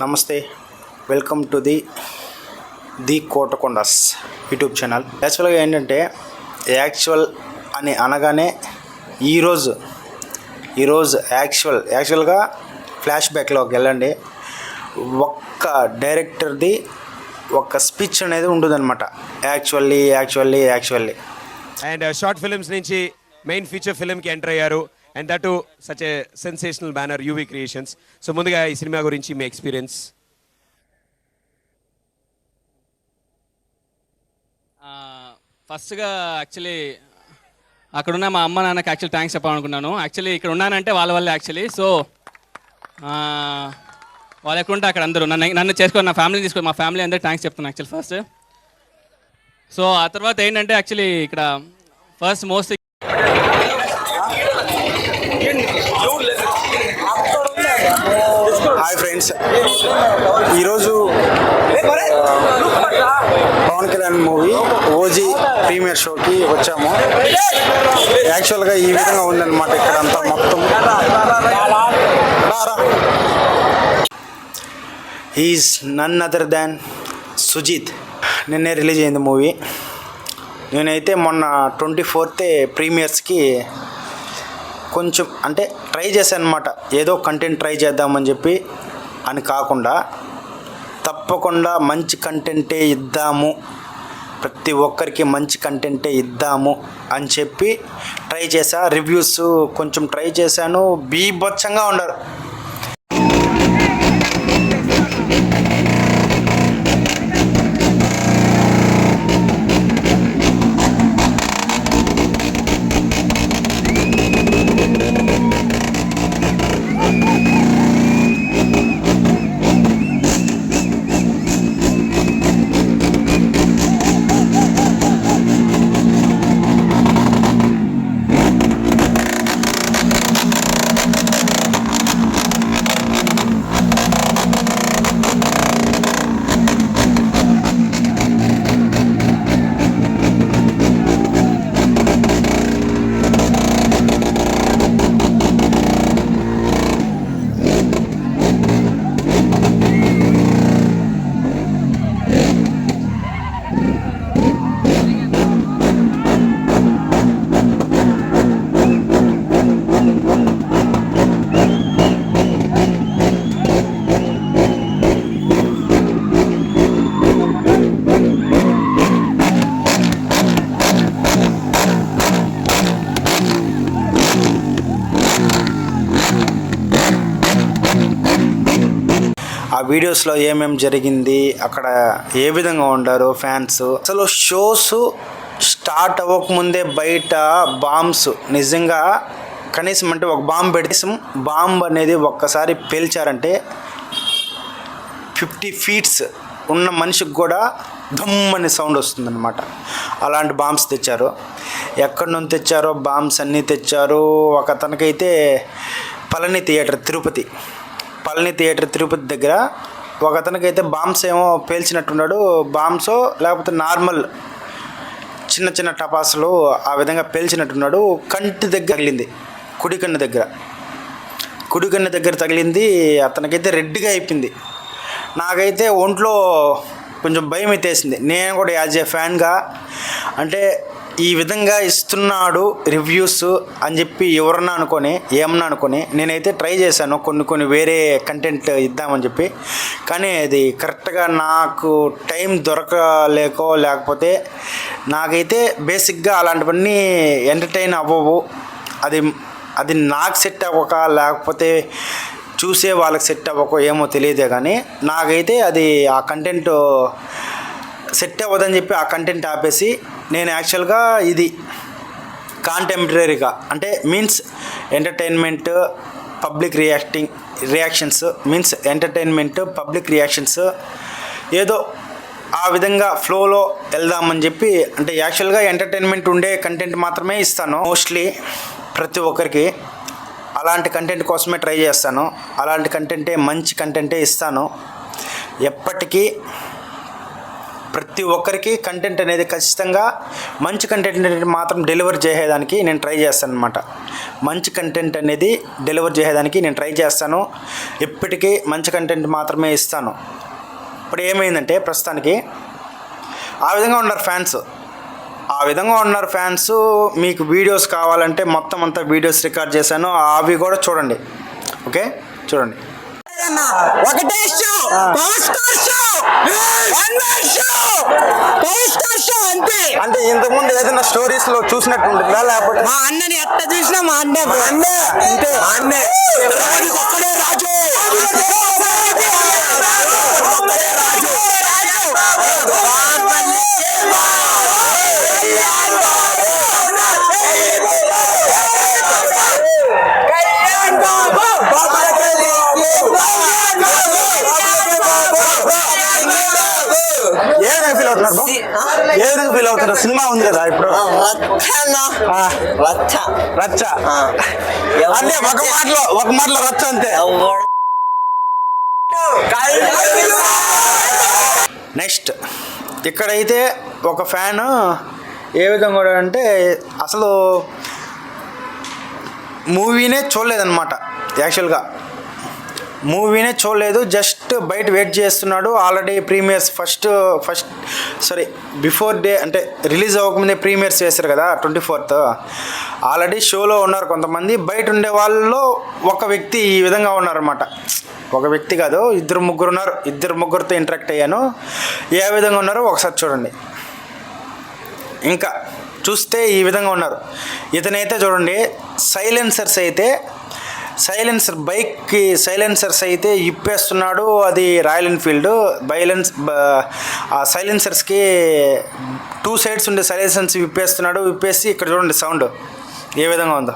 నమస్తే, welcome to the Kotakondas YouTube channel. యాక్చువల్గా ఏంటంటే యాక్చువల్ అని అనగానే ఈరోజు యాక్చువల్గా ఫ్లాష్ బ్యాక్లోకి వెళ్ళండి. ఒక్క డైరెక్టర్ది ఒక స్పీచ్ అనేది ఉంటుందన్నమాట. యాక్చువల్లీ అండ్ షార్ట్ ఫిల్మ్స్ నుంచి మెయిన్ ఫీచర్ ఫిల్మ్కి ఎంటర్ అయ్యారు. And that such a sensational banner UV creations. So ముందుగా ఈ సినిమా గురించి మీ ఎక్స్పీరియన్స్. ఫస్ట్గా యాక్చువల్లీ అక్కడున్న మా అమ్మ నాన్నకి యాక్చువల్లీ థ్యాంక్స్ చెప్పాలనుకున్నాను. యాక్చువల్లీ ఇక్కడ ఉన్నానంటే వాళ్ళ వల్లే యాక్చువల్లీ. సో వాళ్ళు ఎక్కడ ఉంటే అక్కడ అందరూ నన్ను చేసుకొని నా ఫ్యామిలీని తీసుకొని మా ఫ్యామిలీ అందరూ థ్యాంక్స్ చెప్తున్నాను యాక్చువల్ ఫస్ట్. సో ఆ తర్వాత ఏంటంటే యాక్చువల్లీ ఇక్కడ ఫస్ట్ మోస్ట్ హాయ్ ఫ్రెండ్స్, ఈరోజు పవన్ కళ్యాణ్ మూవీ ఓజీ ప్రీమియర్ షోకి వచ్చాము. యాక్చువల్గా ఈ విధంగా ఉందన్నమాట ఇక్కడంతా మొత్తం. Is none other than Sujeeth. నిన్నే రిలీజ్ అయింది మూవీ. నేనైతే మొన్న 24th ప్రీమియర్స్కి కొంచెం అంటే ట్రై చేశాను అనమాట. ఏదో కంటెంట్ ట్రై చేద్దామని చెప్పి అని కాకుండా తప్పకుండా మంచి కంటెంటే ఇద్దాము, ప్రతి ఒక్కరికి మంచి కంటెంటే ఇద్దాము అని చెప్పి ట్రై చేశా. రివ్యూస్ కొంచెం ట్రై చేశాను, బీభత్సంగా ఉండరు. ఆ వీడియోస్లో ఏమేమి జరిగింది, అక్కడ ఏ విధంగా ఉండారు ఫ్యాన్స్. అసలు షోస్ స్టార్ట్ అవ్వకముందే బయట బాంబ్స్ నిజంగా కనీసం అంటే ఒక బాంబ్ అనేది ఒక్కసారి పేల్చారంటే 50 feet ఉన్న మనిషికి కూడా ధమ్మని సౌండ్ వస్తుందన్నమాట. అలాంటి బాంబ్స్ తెచ్చారు. ఎక్కడి నుంచి తెచ్చారో బాంబ్స్ అన్నీ తెచ్చారు. ఒక అతనికైతే పళని థియేటర్ తిరుపతి దగ్గర ఒక అతనికైతే బాంబ్స్ ఏమో పేల్చినట్టున్నాడు. బాంబ్సో లేకపోతే నార్మల్ చిన్న చిన్న టపాసులు ఆ విధంగా పేల్చినట్టున్నాడు. కంటి దగ్గర తగిలింది, కుడి కన్ను దగ్గర తగిలింది. అతనికైతే రెడ్గా అయిపోయింది. నాకైతే ఒంట్లో కొంచెం భయం ఎత్తేసింది. నేను కూడా యాజ్ ఏ ఫ్యాన్గా అంటే ఈ విధంగా ఇస్తున్నాడు రివ్యూస్ అని చెప్పి ఏమన్నా అనుకొని నేనైతే ట్రై చేశాను కొన్ని వేరే కంటెంట్ ఇద్దామని చెప్పి. కానీ అది కరెక్ట్గా నాకు టైం లేకపోతే నాకైతే బేసిక్గా అలాంటివన్నీ ఎంటర్టైన్ అవ్వవు. అది నాకు సెట్ అవ్వక లేకపోతే చూసే వాళ్ళకి సెట్ అవ్వకో ఏమో తెలియదే, కానీ నాకైతే అది ఆ కంటెంట్ సెట్ అవ్వదని చెప్పి ఆ కంటెంట్ ఆపేసి నేను యాక్చువల్గా ఇది కాంటెంపరీగా అంటే మీన్స్ ఎంటర్టైన్మెంట్ పబ్లిక్ రియాక్షన్స్ ఏదో ఆ విధంగా ఫ్లోలో వెళ్దామని చెప్పి, అంటే యాక్చువల్గా ఎంటర్టైన్మెంట్ ఉండే కంటెంట్ మాత్రమే ఇస్తాను మోస్ట్లీ ప్రతి ఒక్కరికి. అలాంటి కంటెంట్ కోసమే ట్రై చేస్తాను. అలాంటి కంటెంటే మంచి కంటెంటే ఇస్తాను. ఎప్పటికీ ప్రతి ఒక్కరికి కంటెంట్ అనేది ఖచ్చితంగా మంచి కంటెంట్ అనేది మాత్రం డెలివర్ చేసేదానికి నేను ట్రై చేస్తాను అనమాట. మంచి కంటెంట్ అనేది డెలివర్ చేసేదానికి నేను ట్రై చేస్తాను. ఎప్పటికీ మంచి కంటెంట్ మాత్రమే ఇస్తాను. ఇప్పుడు ఏమైందంటే ప్రస్తుతానికి ఆ విధంగా ఉన్నారు ఫ్యాన్స్. మీకు వీడియోస్ కావాలంటే మొత్తం అంతా వీడియోస్ రికార్డ్ చేశాను, అవి కూడా చూడండి. ఓకే, చూడండి. ఒకటే show power star show one man show power star show అంతే. అంటే ఇంతకుముందు ఏదైనా స్టోరీస్ లో చూసినట్టు ఉంటుందా, లేకపోతే మా అన్నని ఎట్ట చూసినా మా అన్నే అంతే. మా అన్నే ఒక్కడే రాజు. ఏ విధంగా ఫీల్ అవుతున్నారు? సినిమా ఉంది కదా ఇప్పుడు, రచ్చ అంటే ఒక మాటలో రచ్చ అంతే. నెక్స్ట్ ఇక్కడైతే ఒక ఫ్యాన్ ఏ విధంగా కూడా అంటే అసలు మూవీనే చూడలేదన్నమాట. యాక్చువల్గా మూవీనే చూడలేదు, జస్ట్ బయట వెయిట్ చేస్తున్నాడు. ఆల్రెడీ ప్రీమియర్స్ బిఫోర్ డే అంటే రిలీజ్ అవ్వకముందే ప్రీమియర్స్ చేశారు కదా 24th. ఆల్రెడీ షోలో ఉన్నారు కొంతమంది. బయట ఉండే వాళ్ళలో ఒక వ్యక్తి ఈ విధంగా ఉన్నారన్నమాట. ఒక వ్యక్తి కాదు, ఇద్దరు ముగ్గురితో ఇంటరాక్ట్ అయ్యాను. ఏ విధంగా ఉన్నారో ఒకసారి చూడండి. ఇంకా చూస్తే ఈ విధంగా ఉన్నారు. ఇతనైతే చూడండి, బైక్కి సైలెన్సర్స్ అయితే ఇప్పేస్తున్నాడు. అది రాయల్ ఎన్ఫీల్డ్ ఆ సైలెన్సర్స్కి 2 sides ఉండే సైలెన్సర్స్ విప్పేసి ఇక్కడ చూడండి సౌండ్ ఏ విధంగా ఉందో.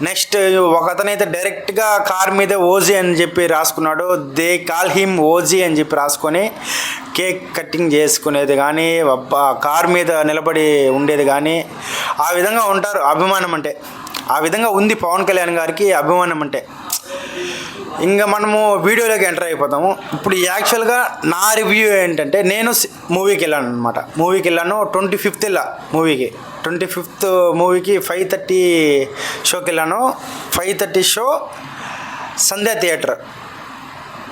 నెక్స్ట్ ఒక అతనైతే డైరెక్ట్గా కార్ మీద ఓజీ అని చెప్పి రాసుకున్నాడు. దే కాల్ హిమ్ ఓజీ అని చెప్పి రాసుకొని కేక్ కటింగ్ చేసుకునేది కానీ, కార్ మీద నిలబడి ఉండేది కానీ, ఆ విధంగా ఉంటారు. అభిమానం అంటే ఆ విధంగా ఉంది పవన్ కళ్యాణ్ గారికి అభిమానం అంటే. ఇంకా మనము వీడియోలోకి ఎంటర్ అయిపోతాము. ఇప్పుడు యాక్చువల్గా నా రివ్యూ ఏంటంటే, నేను మూవీకి వెళ్ళాను అనమాట. 25th వెళ్ళా మూవీకి. 25th మూవీకి 5:30 షోకి వెళ్ళాను. 5:30 షో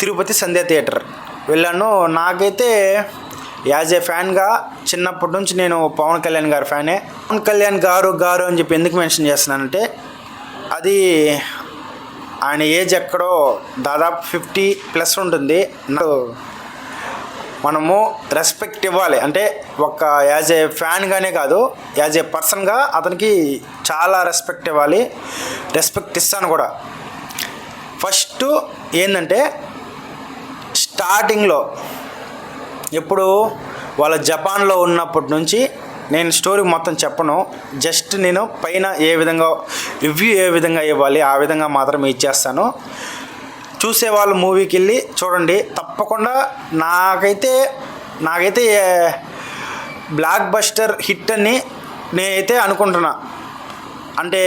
తిరుపతి సంధ్యా థియేటర్ వెళ్ళాను. నాకైతే యాజ్ ఏ ఫ్యాన్గా చిన్నప్పటి నుంచి నేను పవన్ కళ్యాణ్ గారి ఫ్యానే. పవన్ కళ్యాణ్ గారు అని చెప్పి ఎందుకు మెన్షన్ చేస్తున్నానంటే, అది ఆయన ఏజ్ ఎక్కడో దాదాపు 50+ ఉంటుంది. మనము రెస్పెక్ట్ ఇవ్వాలి. అంటే ఒక యాజ్ ఏ ఫ్యాన్గానే కాదు, యాజ్ ఏ పర్సన్గా అతనికి చాలా రెస్పెక్ట్ ఇవ్వాలి. రెస్పెక్ట్ ఇస్తాను కూడా. ఫస్ట్ ఏంటంటే, స్టార్టింగ్లో ఎప్పుడు వాళ్ళ జపాన్లో ఉన్నప్పటి నుంచి, నేను స్టోరీ మొత్తం చెప్పను, జస్ట్ నేను పైన రివ్యూ ఏ విధంగా ఇవ్వాలి ఆ విధంగా మాత్రమే ఇచ్చేస్తాను. చూసేవాళ్ళు మూవీకి వెళ్ళి చూడండి తప్పకుండా. నాకైతే బ్లాక్ బస్టర్ హిట్ అని నేనైతే అనుకుంటున్నా. అంటే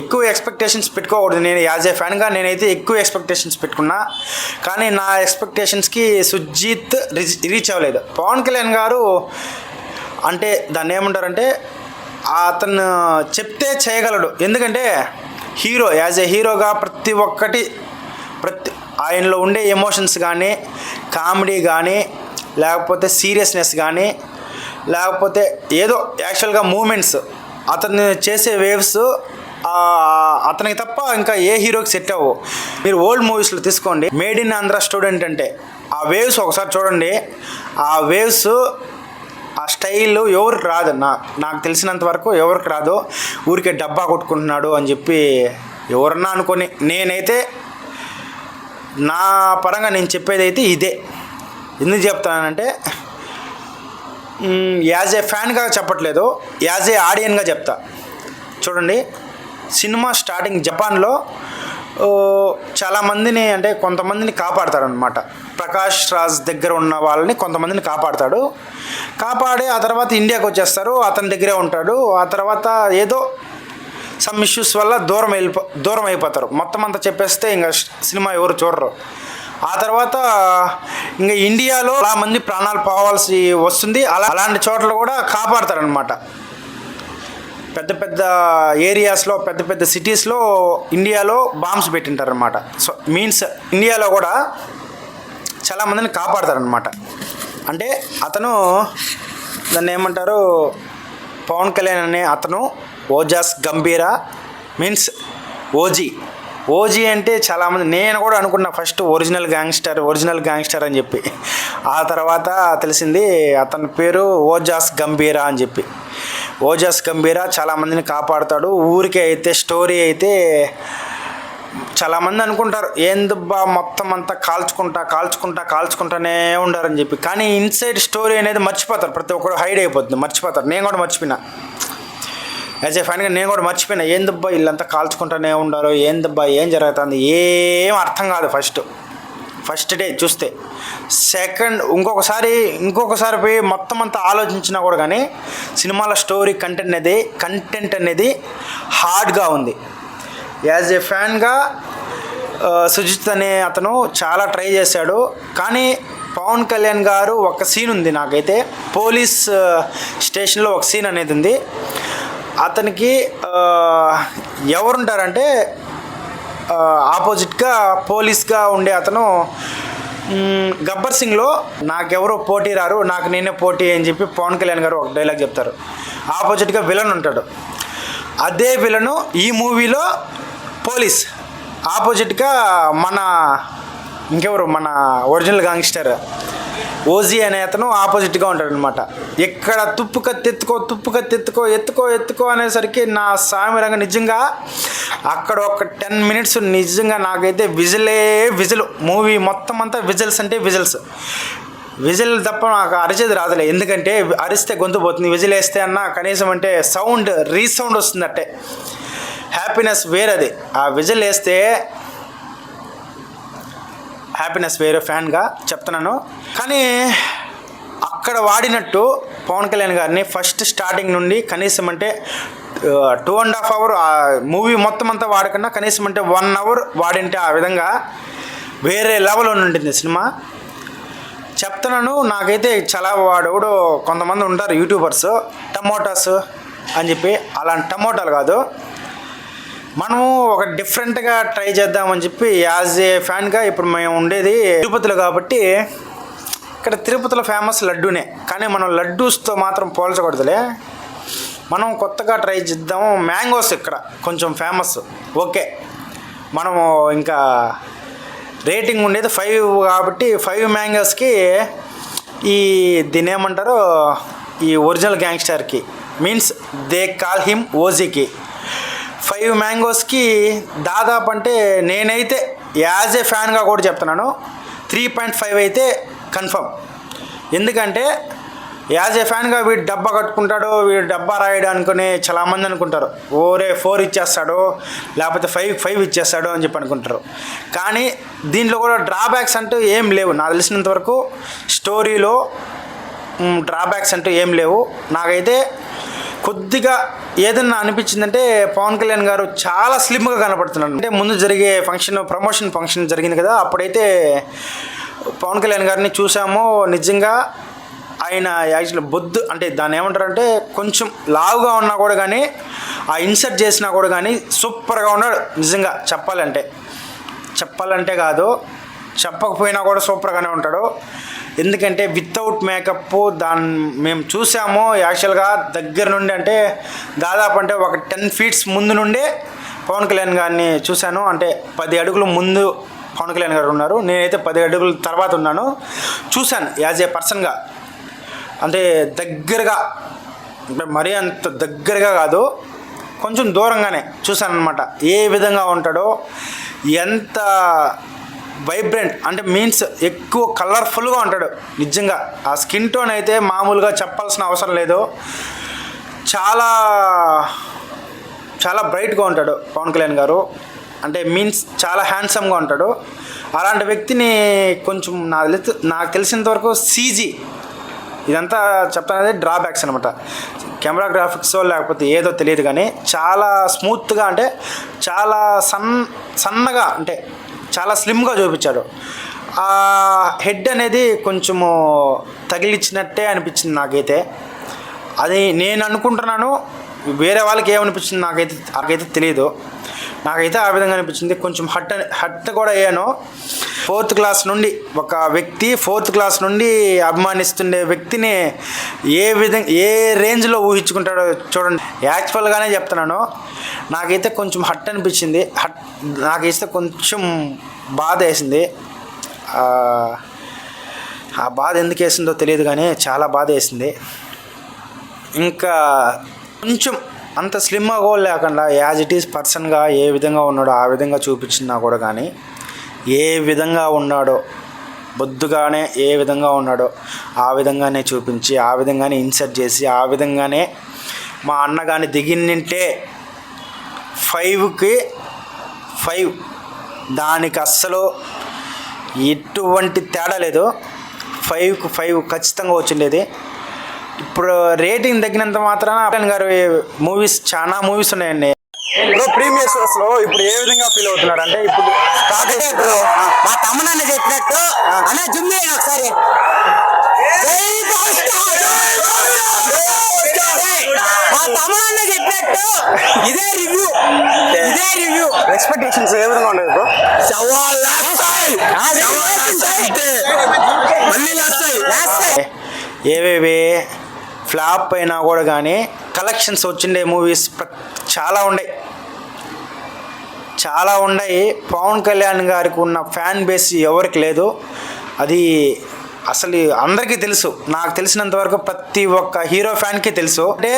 ఎక్కువ ఎక్స్పెక్టేషన్స్ పెట్టుకోకూడదు. నేను యాజ్ ఏ ఫ్యాన్గా నేనైతే ఎక్కువ ఎక్స్పెక్టేషన్స్ పెట్టుకున్నా, కానీ నా ఎక్స్పెక్టేషన్స్కి సుజిత్ రీచ్ అవ్వలేదు. పవన్ కళ్యాణ్ గారు అంటే దాన్ని ఏమంటారంటే, అతను చెప్తే చేయగలడు. ఎందుకంటే యాజ్ ఏ హీరోగా ప్రతి ఆయనలో ఉండే ఎమోషన్స్ కానీ, కామెడీ కానీ, లేకపోతే సీరియస్నెస్ కానీ, లేకపోతే ఏదో యాక్చువల్గా మూమెంట్స్, అతను చేసే వేవ్స్ అతనికి తప్ప ఇంకా ఏ హీరోకి సెట్ అవ్వవు. మీరు ఓల్డ్ మూవీస్లో తీసుకోండి, మేడ్ ఇన్ ఆంధ్ర స్టూడెంట్ అంటే ఆ వేవ్స్ ఒకసారి చూడండి. ఆ వేవ్స్, ఆ స్టైల్ ఎవరికి రాదు. నాకు తెలిసినంత వరకు ఎవరికి రాదు. ఊరికే డబ్బా కొట్టుకుంటున్నాడు అని చెప్పి ఎవరన్నా అనుకొని, నేనైతే నా పరంగా నేను చెప్పేది అయితే ఇదే. ఎందుకు చెప్తానంటే యాజ్ ఏ ఫ్యాన్గా చెప్పట్లేదు, యాజ్ ఏ ఆడియన్గా చెప్తా. చూడండి, సినిమా స్టార్టింగ్ జపాన్లో చాలామందిని, అంటే కొంతమందిని కాపాడతాడనమాట. ప్రకాష్ రాజ్ దగ్గర ఉన్న వాళ్ళని కొంతమందిని కాపాడి ఆ తర్వాత ఇండియాకి వచ్చేస్తారు. అతని దగ్గరే ఉంటాడు. ఆ తర్వాత ఏదో సమ్ ఇష్యూస్ వల్ల దూరం అయిపోతారు. మొత్తం అంతా చెప్పేస్తే ఇంకా సినిమా ఎవరు చూడరు. ఆ తర్వాత ఇంకా ఇండియాలో చాలా మంది ప్రాణాలు పోవాల్సి వస్తుంది. అలాంటి చోట్ల కూడా కాపాడతారనమాట. పెద్ద పెద్ద ఏరియాస్లో, పెద్ద పెద్ద సిటీస్లో ఇండియాలో బాంబ్స్ పెట్టింటారనమాట. సో మీన్స్ ఇండియాలో కూడా చాలామందిని కాపాడతారనమాట. అంటే అతను దాన్ని ఏమంటారు, పవన్ కళ్యాణ్ అనే అతను ఓజాస్ గంభీరా మీన్స్ ఓజీ అంటే చాలామంది, నేను కూడా అనుకున్నా ఫస్ట్ ఒరిజినల్ గ్యాంగ్స్టర్ అని చెప్పి. ఆ తర్వాత తెలిసింది అతని పేరు ఓజాస్ గంభీరా అని చెప్పి. ఓజాస్ గంభీరా చాలామందిని కాపాడుతాడు. ఊరికే అయితే స్టోరీ అయితే చాలామంది అనుకుంటారు ఏందబ్బా మొత్తం అంతా కాల్చుకుంటానే ఉండారని చెప్పి. కానీ ఇన్సైడ్ స్టోరీ అనేది మర్చిపోతారు. ప్రతి ఒక్కరు హైడ్ అయిపోతుంది, మర్చిపోతారు. నేను కూడా మర్చిపోయినా, యాజ్ ఏ ఫ్యాన్గా నేను కూడా మర్చిపోయినా. ఏందబ్బా వీళ్ళంతా కాల్చుకుంటూనే ఉండారు, ఏందబ్బా ఏం జరుగుతుంది, ఏం అర్థం కాదు ఫస్ట్ డే చూస్తే. సెకండ్ ఇంకొకసారి పోయి మొత్తం అంతా ఆలోచించినా కూడా కానీ సినిమాల స్టోరీ కంటెంట్ అనేది హార్డ్గా ఉంది. యాజ్ ఏ ఫ్యాన్గా సుజిత్ అనే అతను చాలా ట్రై చేశాడు. కానీ పవన్ కళ్యాణ్ గారు ఒక సీన్ ఉంది, నాకైతే పోలీస్ స్టేషన్లో ఒక సీన్ అనేది ఉంది. అతనికి ఎవరుంటారంటే ఆపోజిట్గా పోలీస్గా ఉండే అతను గబ్బర్ సింగ్లో నాకెవరో పోటీ రారు, నాకు నేనే పోటీ అని చెప్పి పవన్ కళ్యాణ్ గారు ఒక డైలాగ్ చెప్తారు. ఆపోజిట్గా విలన్ ఉంటాడు. అదే విలను ఈ మూవీలో పోలీస్, ఆపోజిట్గా మన ఒరిజినల్ గాంగ్స్టర్ ఓజీ అనే అతను ఆపోజిట్గా ఉంటాడు అనమాట. ఎక్కడ తుప్పు కత్తెత్తుకో ఎత్తుకో అనేసరికి నా సామిరంగా నిజంగా అక్కడ ఒక 10 minutes నిజంగా నాకైతే విజిల్ మూవీ మొత్తం అంతా విజిల్స్ అంటే విజిల్ తప్ప నాకు అరిచేది రాదులే. ఎందుకంటే అరిస్తే గొంతు పోతుంది, విజిల్ వేస్తే అన్న కనీసం అంటే రీసౌండ్ వస్తుంది. అట్టే హ్యాపీనెస్ వేరది. ఆ విజిల్ వేస్తే హ్యాపీనెస్ వేరే ఫ్యాన్గా చెప్తున్నాను. కానీ అక్కడ వాడినట్టు పవన్ కళ్యాణ్ గారిని ఫస్ట్ స్టార్టింగ్ నుండి కనీసం అంటే 2.5 hours మూవీ మొత్తం అంతా వాడకుండా కనీసం అంటే 1 hour వాడింటే ఆ విధంగా వేరే లెవెల్ ఉంటుంది సినిమా. చెప్తున్నాను. నాకైతే చాలా వాడు కొంతమంది ఉంటారు యూట్యూబర్స్ టమోటాస్ అని చెప్పి, అలాంటి టమోటాలు కాదు. మనము ఒక డిఫరెంట్గా ట్రై చేద్దామని చెప్పి యాజ్ ఏ ఫ్యాన్గా ఇప్పుడు మేము ఉండేది తిరుపతిలో కాబట్టి ఇక్కడ తిరుపతిలో ఫేమస్ లడ్డూనే. కానీ మనం లడ్డూస్తో మాత్రం పోల్చకూడదులే, మనం కొత్తగా ట్రై చేద్దాము. మ్యాంగోస్ ఇక్కడ కొంచెం ఫేమస్. ఓకే, మనము ఇంకా రేటింగ్ ఉండేది 5 కాబట్టి 5 మ్యాంగోస్కి దీన్ని ఏమంటారు, ఈ ఒరిజినల్ గ్యాంగ్స్టర్కి మీన్స్ దే కాల్ హిమ్ ఓజీకి 5 మ్యాంగోస్కి దాదాపు అంటే నేనైతే యాజ్ ఏ ఫ్యాన్గా కూడా చెప్తున్నాను 3.5 అయితే కన్ఫర్మ్. ఎందుకంటే యాజ్ ఏ ఫ్యాన్గా వీడు డబ్బా కట్టుకుంటాడు, వీడు డబ్బా రాయడు అనుకుని చాలామంది అనుకుంటారు. 4 ఇచ్చేస్తాడు, లేకపోతే 5 ఇచ్చేస్తాడు అని చెప్పి అనుకుంటారు. కానీ దీంట్లో కూడా డ్రాబ్యాక్స్ అంటూ ఏం లేవు. నాకు తెలిసినంత వరకు స్టోరీలో డ్రాబ్యాక్స్ అంటూ ఏం లేవు. నాకైతే కొద్దిగా ఏదన్నా అనిపించిందంటే పవన్ కళ్యాణ్ గారు చాలా స్లిమ్గా కనపడుతున్నాడు. అంటే ముందు జరిగే ప్రమోషన్ ఫంక్షన్ జరిగింది కదా, అప్పుడైతే పవన్ కళ్యాణ్ గారిని చూసాము. నిజంగా ఆయన యాక్చువల్లీ బొద్దు అంటే దాన్ని ఏమంటారంటే కొంచెం లావుగా ఉన్నా కూడా కానీ ఆ ఇన్సర్ట్ చేసినా కూడా కానీ సూపర్గా ఉన్నాడు. నిజంగా చెప్పాలంటే కాదు, చెప్పకపోయినా కూడా సూపర్గానే ఉంటాడు. ఎందుకంటే వితౌట్ మేకప్ మేము చూసాము యాక్చువల్గా దగ్గర నుండి, అంటే దాదాపు అంటే ఒక 10 feet ముందు నుండే పవన్ కళ్యాణ్ గారిని చూశాను. అంటే 10 అడుగులు ముందు పవన్ కళ్యాణ్ గారు ఉన్నారు, నేనైతే 10 అడుగుల తర్వాత ఉన్నాను. చూశాను యాజ్ ఏ పర్సన్గా, అంటే దగ్గరగా, అంటే మరీ అంత దగ్గరగా కాదు, కొంచెం దూరంగానే చూశాను అనమాట. ఏ విధంగా ఉంటాడో, ఎంత వైబ్రెంట్ అంటే మీన్స్ ఎక్కువ కలర్ఫుల్గా ఉంటాడు నిజంగా. ఆ స్కిన్ టోన్ అయితే మామూలుగా చెప్పాల్సిన అవసరం లేదు. చాలా చాలా బ్రైట్గా ఉంటాడు పవన్ కళ్యాణ్ గారు. అంటే మీన్స్ చాలా హ్యాండ్సమ్గా ఉంటాడు. అలాంటి వ్యక్తిని కొంచెం నాకు తెలిసినంతవరకు CG ఇదంతా చెప్తానది డ్రాబ్యాక్స్ అనమాట. కెమెరా గ్రాఫిక్స్ లేకపోతే ఏదో తెలియదు, కానీ చాలా స్మూత్గా, అంటే చాలా సన్నగా, అంటే చాలా స్లిమ్గా చూపించాడు. ఆ హెడ్ అనేది కొంచెము తగిలిచ్చినట్టే అనిపించింది నాకైతే. అది నేను అనుకుంటున్నాను, వేరే వాళ్ళకి ఏమనిపించింది నాకైతే తెలియదు. నాకైతే ఆ విధంగా అనిపించింది. కొంచెం హట్ కూడా అయ్యాను. 4th క్లాస్ నుండి ఒక వ్యక్తి 4th క్లాస్ నుండి అభిమానిస్తుండే వ్యక్తిని ఏ రేంజ్లో ఊహించుకుంటాడో చూడండి. యాక్చువల్గానే చెప్తున్నాను, నాకైతే కొంచెం హట్ అనిపించింది. నాకైతే కొంచెం బాధ వేసింది. ఆ బాధ ఎందుకు వేసిందో తెలియదు, కానీ చాలా బాధ వేసింది. ఇంకా కొంచెం అంత స్లిమ్గా కూడా లేకుండా యాజ్ ఇట్ ఈస్ పర్సన్గా ఏ విధంగా ఉన్నాడో ఆ విధంగా చూపించినా కూడా, కానీ ఏ విధంగా ఉన్నాడో బొద్దుగానే ఏ విధంగా ఉన్నాడో ఆ విధంగానే చూపించి, ఆ విధంగానే ఇన్సర్ట్ చేసి, ఆ విధంగానే మా అన్న కానీ దిగినింటే 5కి 5 దానికి అస్సలు ఎటువంటి తేడా లేదు. 5కి 5 ఖచ్చితంగా వచ్చిండేది. ఇప్పుడు రేటింగ్ తగ్గినంత మాత్రాన కళ్యాణ్ గారి చాలా మూవీస్ ఉన్నాయండి. ప్రీవియస్ షోస్ లో ఇప్పుడు ఏ విధంగా ఫీల్ అవుతున్నాడు అంటే, ఇప్పుడు మా తమ్ముడన్న చెప్పినట్టు అన్న జుమ్మి ఒకసారి మా తమ్ముడన్న చెప్పినట్టు ఇదే రివ్యూ ఎక్స్పెక్టేషన్స్ ఏ విధంగా ఉండదు బ్రో? ఏవేవి ఫ్లాప్ అయినా కూడా కానీ కలెక్షన్స్ వచ్చిండే మూవీస్ చాలా ఉన్నాయి. పవన్ కళ్యాణ్ గారికి ఉన్న ఫ్యాన్ బేస్ ఎవరికి లేదు. అది అసలు అందరికీ తెలుసు. నాకు తెలిసినంతవరకు ప్రతి ఒక్క హీరో ఫ్యాన్కి తెలుసు. అంటే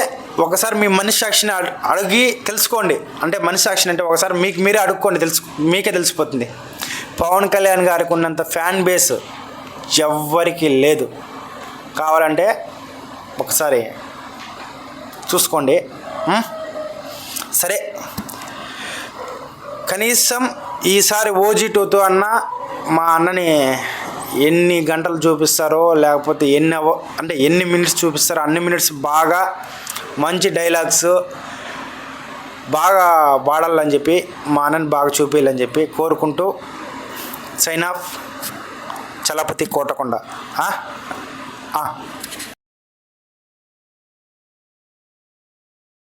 ఒకసారి మీ మనస్సాక్షిని అడిగి తెలుసుకోండి. అంటే మనస్సాక్షిని అంటే ఒకసారి మీరే అడుక్కోండి, మీకే తెలిసిపోతుంది. పవన్ కళ్యాణ్ గారికి ఉన్నంత ఫ్యాన్ బేస్ ఎవ్వరికి లేదు. కావాలంటే ఒకసారి చూసుకోండి. సరే, కనీసం ఈసారి OG 2తో అన్న మా అన్నని ఎన్ని గంటలు చూపిస్తారో, లేకపోతే ఎన్ని మినిట్స్ చూపిస్తారో అన్ని మినిట్స్ బాగా మంచి డైలాగ్స్ బాగా వాడాలని చెప్పి, మా అన్నని బాగా చూపించాలని చెప్పి కోరుకుంటూ సైన్ ఆఫ్. చలపతి కోటకొండ.